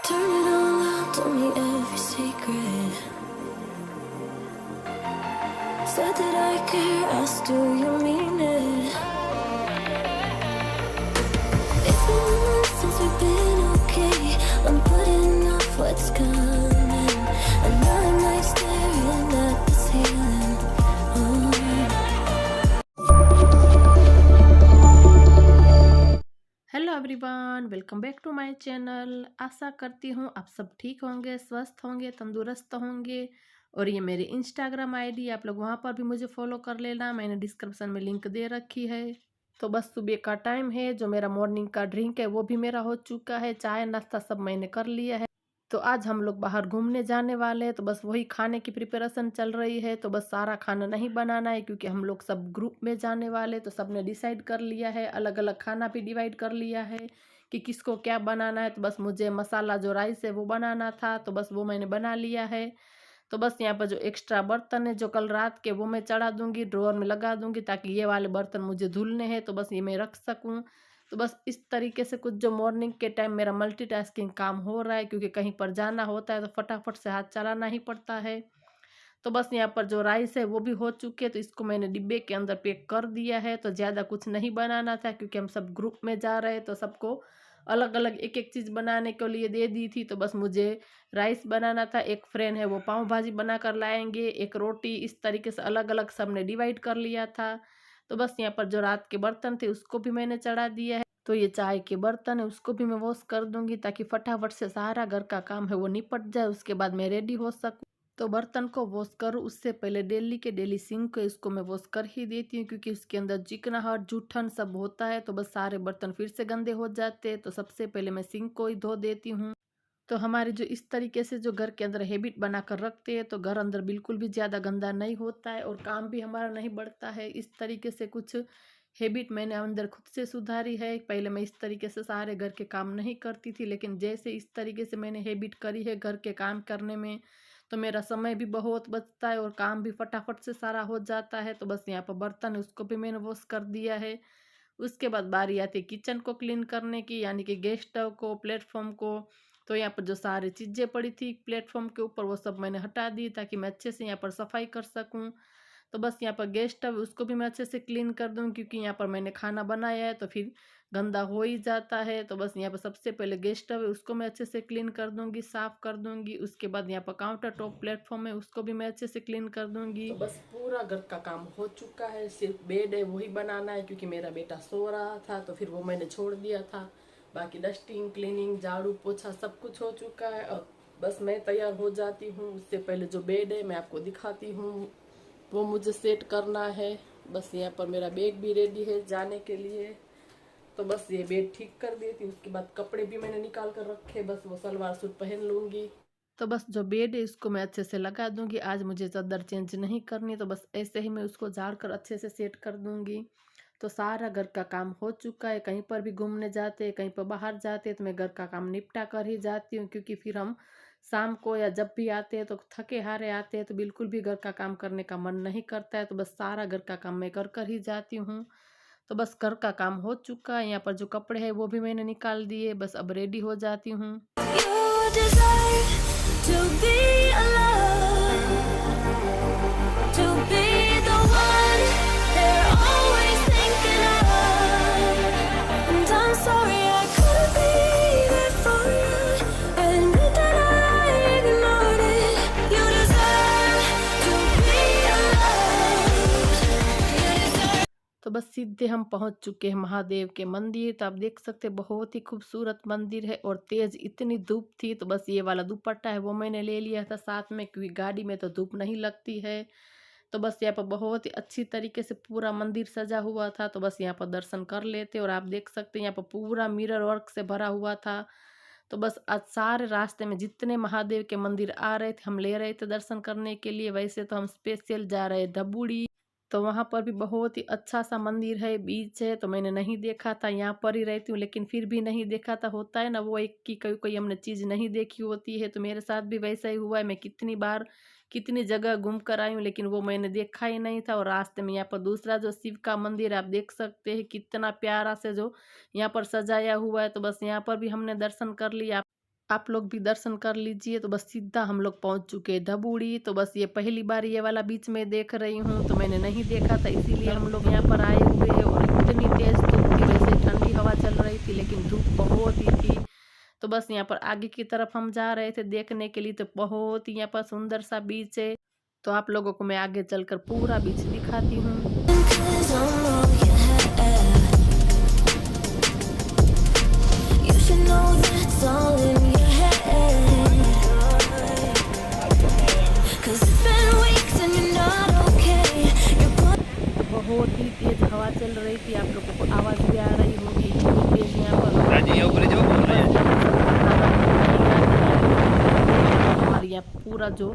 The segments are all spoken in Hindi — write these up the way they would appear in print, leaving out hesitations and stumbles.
Turn it all out, told me every secret. Said that I care, asked do you mean it? It's been months since we've been okay. I'm putting off what's coming. Another night staring at the ceiling. Hello everyone, welcome back to my channel. आशा करती हूँ आप सब ठीक होंगे, स्वस्थ होंगे, तंदुरुस्त होंगे। और ये मेरी इंस्टाग्राम आईडी, आप लोग वहाँ पर भी मुझे फॉलो कर लेना, मैंने डिस्क्रिप्शन में लिंक दे रखी है। तो बस सुबह का टाइम है, जो मेरा मॉर्निंग का ड्रिंक है वो भी मेरा हो चुका है, चाय नाश्ता सब मैंने कर लिया है। तो आज हम लोग बाहर घूमने जाने वाले हैं, तो बस वही खाने की प्रिपरेशन चल रही है। तो बस सारा खाना नहीं बनाना है, क्योंकि हम लोग सब ग्रुप में जाने वाले, तो सबने डिसाइड कर लिया है, अलग अलग खाना भी डिवाइड कर लिया है कि किसको क्या बनाना है। तो बस मुझे मसाला जो राइस है वो बनाना था, तो बस वो मैंने बना लिया है। तो बस यहाँ पर जो एक्स्ट्रा बर्तन है जो कल रात के, वो मैं चढ़ा दूंगी, ड्रॉअर में लगा दूंगी, ताकि ये वाले बर्तन मुझे धुलने हैं तो बस ये मैं रख सकूँ। तो बस इस तरीके से कुछ जो मॉर्निंग के टाइम मेरा मल्टीटास्किंग काम हो रहा है, क्योंकि कहीं पर जाना होता है तो फटाफट से हाथ चलाना ही पड़ता है। तो बस यहाँ पर जो राइस है वो भी हो चुके हैं, तो इसको मैंने डिब्बे के अंदर पैक कर दिया है। तो ज़्यादा कुछ नहीं बनाना था, क्योंकि हम सब ग्रुप में जा रहे हैं, तो सबको अलग अलग एक एक चीज़ बनाने के लिए दे दी थी। तो बस मुझे राइस बनाना था, एक फ्रेंड है वो पाव भाजी बना कर लाएंगे, एक रोटी, इस तरीके से अलग अलग सबने डिवाइड कर लिया था। तो बस यहाँ पर जो रात के बर्तन थे उसको भी मैंने चढ़ा दिया है। तो ये चाय के बर्तन है उसको भी मैं वॉश कर दूंगी, ताकि फटाफट से सारा घर का काम है वो निपट जाए, उसके बाद मैं रेडी हो सकूँ। तो बर्तन को वॉश करूँ उससे पहले डेली के डेली सिंक को इसको मैं वॉश कर ही देती हूँ, क्योंकि इसके अंदर चिकनाहट जूठन सब होता है, तो बस सारे बर्तन फिर से गंदे हो जाते हैं। तो सबसे पहले मैं सिंक को ही धो देती हूँ। तो हमारे जो इस तरीके से जो घर के अंदर हैबिट बना कर रखते हैं, तो घर अंदर बिल्कुल भी ज़्यादा गंदा नहीं होता है और काम भी हमारा नहीं बढ़ता है। इस तरीके से कुछ हैबिट मैंने अंदर खुद से सुधारी है। पहले मैं इस तरीके से सारे घर के काम नहीं करती थी, लेकिन जैसे इस तरीके से मैंने हैबिट करी है घर के काम करने में, तो मेरा समय भी बहुत बचता है और काम भी फटाफट से सारा हो जाता है। तो बस यहाँ पर बर्तन है उसको भी मैंने वॉश कर दिया है। उसके बाद बारी आती है किचन को क्लीन करने की, यानी कि गैस स्टव को, प्लेटफॉर्म को। तो यहाँ पर जो सारी चीज़ें पड़ी थी प्लेटफॉर्म के ऊपर, वो सब मैंने हटा दी, ताकि मैं अच्छे से यहाँ पर सफाई कर सकूँ। तो बस यहाँ पर गैस स्टव उसको भी मैं अच्छे से क्लीन कर दूँ, क्योंकि यहाँ पर मैंने खाना बनाया है तो फिर गंदा हो ही जाता है। तो बस यहाँ पर सबसे पहले गैस स्टव है उसको मैं अच्छे से क्लीन कर दूँगी, साफ़ कर दूँगी। उसके बाद यहाँ पर काउंटर टॉप प्लेटफॉर्म है उसको भी मैं अच्छे से क्लीन कर दूँगी। तो बस पूरा घर का काम हो चुका है, सिर्फ बेड है वही बनाना है, क्योंकि मेरा बेटा सो रहा था तो फिर वो मैंने छोड़ दिया था। बाकी डस्टिंग, क्लीनिंग, झाड़ू पोछा सब कुछ हो चुका है। और बस मैं तैयार हो जाती हूँ। उससे पहले जो बेड है मैं आपको दिखाती हूँ, वो मुझे सेट करना है। बस यहाँ पर मेरा बैग भी रेडी है जाने के लिए। तो बस ये बेड ठीक कर देती हूँ। उसके बाद कपड़े भी मैंने निकाल कर रखे, बस वो सलवार सूट पहन लूँगी। तो बस जो बेड है इसको मैं अच्छे से लगा दूंगी। आज मुझे चादर चेंज नहीं करनी, तो बस ऐसे ही मैं उसको झाड़ कर अच्छे से सेट कर दूंगी। तो सारा घर का काम हो चुका है। कहीं पर भी घूमने जाते हैं, कहीं पर बाहर जाते हैं, तो मैं घर का काम निपटा कर ही जाती हूँ, क्योंकि फिर हम शाम को या जब भी आते हैं तो थके हारे आते हैं, तो बिल्कुल भी घर का काम करने का मन नहीं करता है। तो बस सारा घर का काम मैं कर ही जाती हूँ। तो बस घर का काम हो चुका है। यहाँ पर जो कपड़े हैं वो भी मैंने निकाल दिए, बस अब रेडी हो जाती हूँ। You deserve to be alone, to be the one they're always thinking of. And I'm sorry I couldn't be there for you. I admit that I ignored it. You deserve to be alone. You deserve. तो बस सीधे हम पहुंच चुके हैं महादेव के मंदिर। तो आप देख सकते हैं बहुत ही खूबसूरत मंदिर है, और तेज इतनी धूप थी, तो बस ये वाला दुपट्टा है वो मैंने ले लिया था साथ में, क्योंकि गाड़ी में तो धूप नहीं लगती है। तो बस यहाँ पर बहुत ही अच्छी तरीके से पूरा मंदिर सजा हुआ था, तो बस यहाँ पर दर्शन कर लेते। और आप देख सकते हैं यहाँ पर पूरा मिरर वर्क से भरा हुआ था। तो बस आज सारे रास्ते में जितने महादेव के मंदिर आ रहे थे हम ले रहे थे दर्शन करने के लिए। वैसे तो हम स्पेशल जा रहे डबूड़ी, तो वहाँ पर भी बहुत ही अच्छा सा मंदिर है, बीच है, तो मैंने नहीं देखा था। यहाँ पर ही रहती हूँ लेकिन फिर भी नहीं देखा था। होता है ना वो एक की कोई कोई हमने चीज़ नहीं देखी होती है, तो मेरे साथ भी वैसा ही हुआ है। मैं कितनी बार कितनी जगह घूम कर आई हूँ, लेकिन वो मैंने देखा ही नहीं था। और रास्ते में यहाँ पर दूसरा जो शिव का मंदिर आप देख सकते हैं कितना प्यारा से जो यहाँ पर सजाया हुआ है, तो बस यहाँ पर भी हमने दर्शन कर लिया। आप लोग भी दर्शन कर लीजिए। तो बस सीधा हम लोग पहुँच चुके हैं धबूड़ी। तो बस ये पहली बार ये वाला बीच में देख रही हूँ, तो मैंने नहीं देखा था, इसीलिए हम लोग यहाँ पर आए हुए हैं। और इतनी तेज़ धूप थी, वैसे ठंडी हवा चल रही थी लेकिन धूप बहुत ही थी। तो बस यहाँ पर आगे की तरफ हम जा रहे थे देखने के लिए, तो बहुत ही यहाँ पर सुंदर सा बीच है। तो आप लोगों को मैं आगे चलकर पूरा बीच दिखाती हूँ। 'Cause I'm all you have. You should know that's all in your head. 'Cause it's been weeks and you're not okay. बहुत ही तेज हवा चल रही थी, आप लोगों को आवाज़ भी आ रही होगी इतनी तेज यहाँ पर हवा। राजी यहाँ ऊपर जाओ बोल रहे हैं। और यहाँ पूरा जो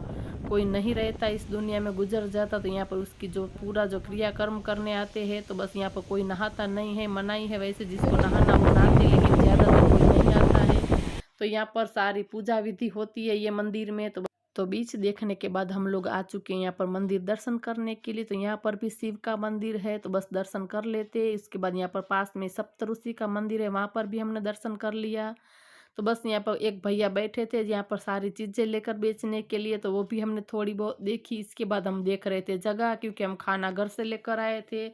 कोई नहीं रहता इस दुनिया में गुजर जाता, तो यहाँ पर उसकी जो पूरा जो क्रियाकर्म करने आते हैं। तो बस यहाँ पर कोई नहाता नहीं है, मनाही है वैसे, जिसको नहाना वो नहाते, लेकिन ज़्यादातर कोई नहीं आता है। तो यहाँ पर सारी पूजा विधि होती है ये मंदिर में। तो बीच देखने के बाद हम लोग आ चुके हैं यहाँ पर मंदिर दर्शन करने के लिए। तो यहाँ पर भी शिव का मंदिर है, तो बस दर्शन कर लेते हैं। इसके बाद यहाँ पर पास में सप्तऋषि का मंदिर है, वहाँ पर भी हमने दर्शन कर लिया। तो बस यहाँ पर एक भैया बैठे थे यहाँ पर सारी चीज़ें लेकर बेचने के लिए, तो वो भी हमने थोड़ी बहुत देखी। इसके बाद हम देख रहे थे जगह, क्योंकि हम खाना घर से लेकर आए थे,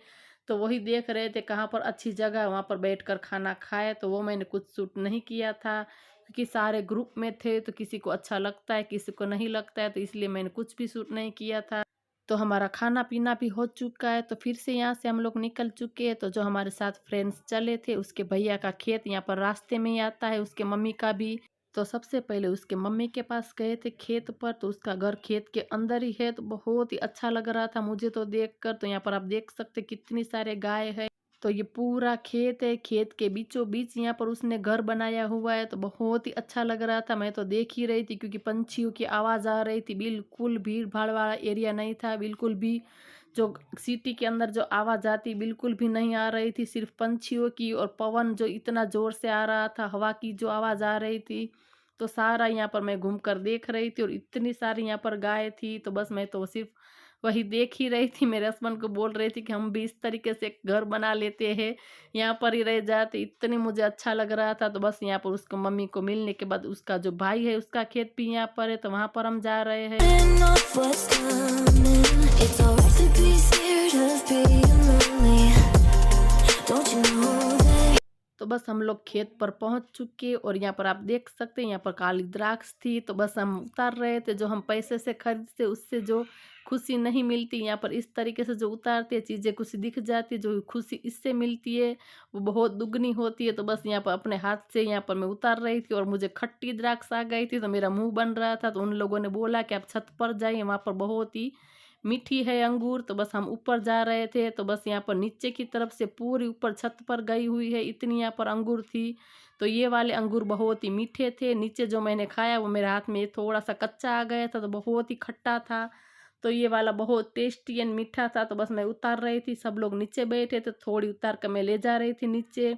तो वही देख रहे थे कहाँ पर अच्छी जगह है वहाँ पर बैठकर खाना खाए। तो वो मैंने कुछ शूट नहीं किया था, क्योंकि सारे ग्रुप में थे, तो किसी को अच्छा लगता है किसी को नहीं लगता है, तो इसलिए मैंने कुछ भी शूट नहीं किया था। तो हमारा खाना पीना भी हो चुका है, तो फिर से यहाँ से हम लोग निकल चुके हैं। तो जो हमारे साथ फ्रेंड्स चले थे, उसके भैया का खेत यहाँ पर रास्ते में ही आता है, उसके मम्मी का भी। तो सबसे पहले उसके मम्मी के पास गए थे खेत पर, तो उसका घर खेत के अंदर ही है। तो बहुत ही अच्छा लग रहा था मुझे तो देखकर। तो यहाँ पर आप देख सकते कितनी सारे गाय है। तो ये पूरा खेत है, खेत के बीचों बीच यहाँ पर उसने घर बनाया हुआ है। तो बहुत ही अच्छा लग रहा था, मैं तो देख ही रही थी, क्योंकि पंछियों की आवाज़ आ रही थी। बिल्कुल भीड़ भाड़ वाला एरिया नहीं था, बिल्कुल भी जो सिटी के अंदर जो आवाज़ आती बिल्कुल भी नहीं आ रही थी, सिर्फ पंछियों की। और पवन जो इतना ज़ोर से आ रहा था, हवा की जो आवाज़ आ रही थी, तो सारा यहाँ पर मैं घूम कर देख रही थी। और इतनी सारी यहाँ पर गाय थी, तो बस मैं तो सिर्फ वही देख ही रही थी। मेरे हस्बैंड को बोल रही थी कि हम भी इस तरीके से एक घर बना लेते हैं, यहाँ पर ही रह जाते, इतनी मुझे अच्छा लग रहा था। तो बस यहाँ पर उसको मम्मी को मिलने के बाद उसका जो भाई है उसका खेत भी यहाँ पर है, तो वहाँ पर हम जा रहे हैं। And off what's coming. It's alright to be scared of being lonely. Don't you know that? तो बस हम लोग खेत पर पहुंच चुके, और यहाँ पर आप देख सकते हैं यहाँ पर काली द्राक्ष थी। तो बस हम उतार रहे थे, जो हम पैसे से खरीदते उससे जो खुशी नहीं मिलती, यहाँ पर इस तरीके से जो उतारते हैं चीज़ें कुछ दिख जाती है, जो खुशी इससे मिलती है वो बहुत दुगनी होती है। तो बस यहाँ पर अपने हाथ से यहाँ पर मैं उतार रही थी, और मुझे खट्टी द्राक्ष आ गई थी, तो मेरा मुंह बन रहा था। तो उन लोगों ने बोला कि आप छत पर जाइए, वहाँ पर बहुत ही मीठी है अंगूर। तो बस हम ऊपर जा रहे थे, तो बस यहाँ पर नीचे की तरफ से पूरी ऊपर छत पर गई हुई है, इतनी यहाँ पर अंगूर थी। तो ये वाले अंगूर बहुत ही मीठे थे। नीचे जो मैंने खाया वो मेरे हाथ में थोड़ा सा कच्चा आ गया था, तो बहुत ही खट्टा था। तो ये वाला बहुत टेस्टी एंड मीठा था। तो बस मैं उतार रही थी, सब लोग नीचे बैठे थे, थोड़ी उतार कर मैं ले जा रही थी नीचे।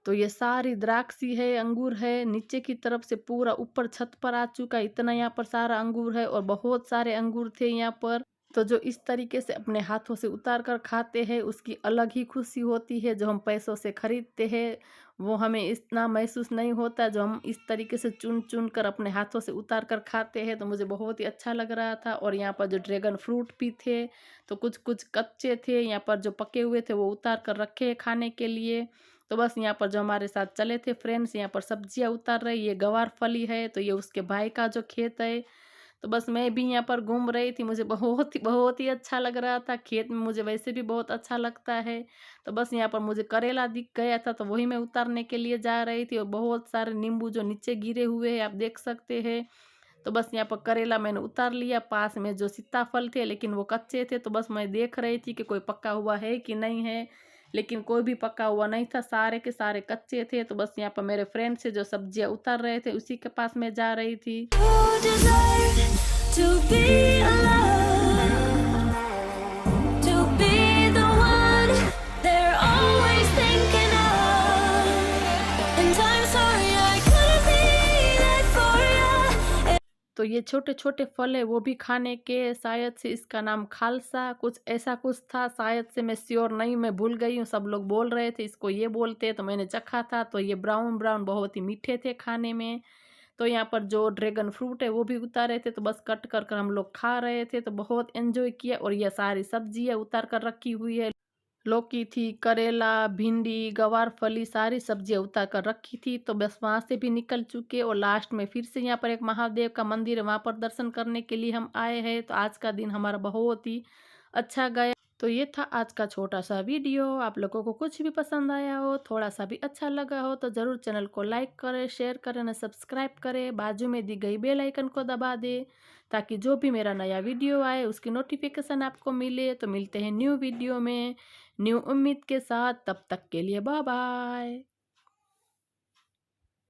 तो ये सारी द्राक्षी है, अंगूर है, नीचे की तरफ से पूरा ऊपर छत पर आ चुका है, इतना यहाँ पर सारा अंगूर है। और बहुत सारे अंगूर थे यहाँ पर। तो जो इस तरीके से अपने हाथों से उतार कर खाते हैं उसकी अलग ही खुशी होती है। जो हम पैसों से खरीदते हैं वो हमें इतना महसूस नहीं होता, जो हम इस तरीके से चुन चुन कर अपने हाथों से उतार कर खाते हैं। तो मुझे बहुत ही अच्छा लग रहा था। और यहाँ पर जो ड्रैगन फ्रूट भी थे, तो कुछ कुछ कच्चे थे, यहाँ पर जो पके हुए थे वो उतार कर रखे हैं खाने के लिए। तो बस यहाँ पर जो हमारे साथ चले थे फ्रेंड्स, यहाँ पर सब्जियाँ उतार रहे। ये गवार फली है, तो ये उसके भाई का जो खेत है। तो बस मैं भी यहाँ पर घूम रही थी, मुझे बहुत ही अच्छा लग रहा था। खेत में मुझे वैसे भी बहुत अच्छा लगता है। तो बस यहाँ पर मुझे करेला दिख गया था, तो वही मैं उतारने के लिए जा रही थी। और बहुत सारे नींबू जो नीचे गिरे हुए हैं आप देख सकते हैं। तो बस यहाँ पर करेला मैंने उतार लिया। पास में जो सीताफल थे लेकिन वो कच्चे थे, तो बस मैं देख रही थी कि कोई पका हुआ है कि नहीं है, लेकिन कोई भी पका हुआ नहीं था, सारे के सारे कच्चे थे। तो बस यहाँ पर मेरे फ्रेंड से जो सब्जियाँ उतार रहे थे उसी के पास मैं जा रही थी। You deserve to be alone, to be the one they're always thinking of. And I'm sorry I couldn't be there for you. तो ये छोटे छोटे फल है वो भी खाने के, शायद से इसका नाम खालसा कुछ ऐसा कुछ था, शायद से, मैं श्योर नहीं, मैं भूल गई हूँ। सब लोग बोल रहे थे इसको ये बोलते हैं, तो मैंने चखा था। तो ये ब्राउन ब्राउन बहुत ही मीठे थे खाने में। तो यहाँ पर जो ड्रैगन फ्रूट है वो भी उतार रहे थे, तो बस कट कर कर हम लोग खा रहे थे, तो बहुत एंजॉय किया। और ये सारी सब्जियाँ उतार कर रखी हुई है, लौकी थी, करेला, भिंडी, गवारफली सारी सब्जियाँ उतार कर रखी थी। तो बस वहाँ से भी निकल चुके और लास्ट में फिर से यहाँ पर एक महादेव का मंदिर है, वहाँ पर दर्शन करने के लिए हम आए हैं। तो आज का दिन हमारा बहुत ही अच्छा गया। तो ये था आज का छोटा सा वीडियो। आप लोगों को कुछ भी पसंद आया हो, थोड़ा सा भी अच्छा लगा हो, तो ज़रूर चैनल को लाइक करें, शेयर करें और सब्सक्राइब करें। बाजू में दी गई बेल आइकन को दबा दें ताकि जो भी मेरा नया वीडियो आए उसकी नोटिफिकेशन आपको मिले। तो मिलते हैं न्यू वीडियो में न्यू उम्मीद के साथ, तब तक के लिए बाय बाय।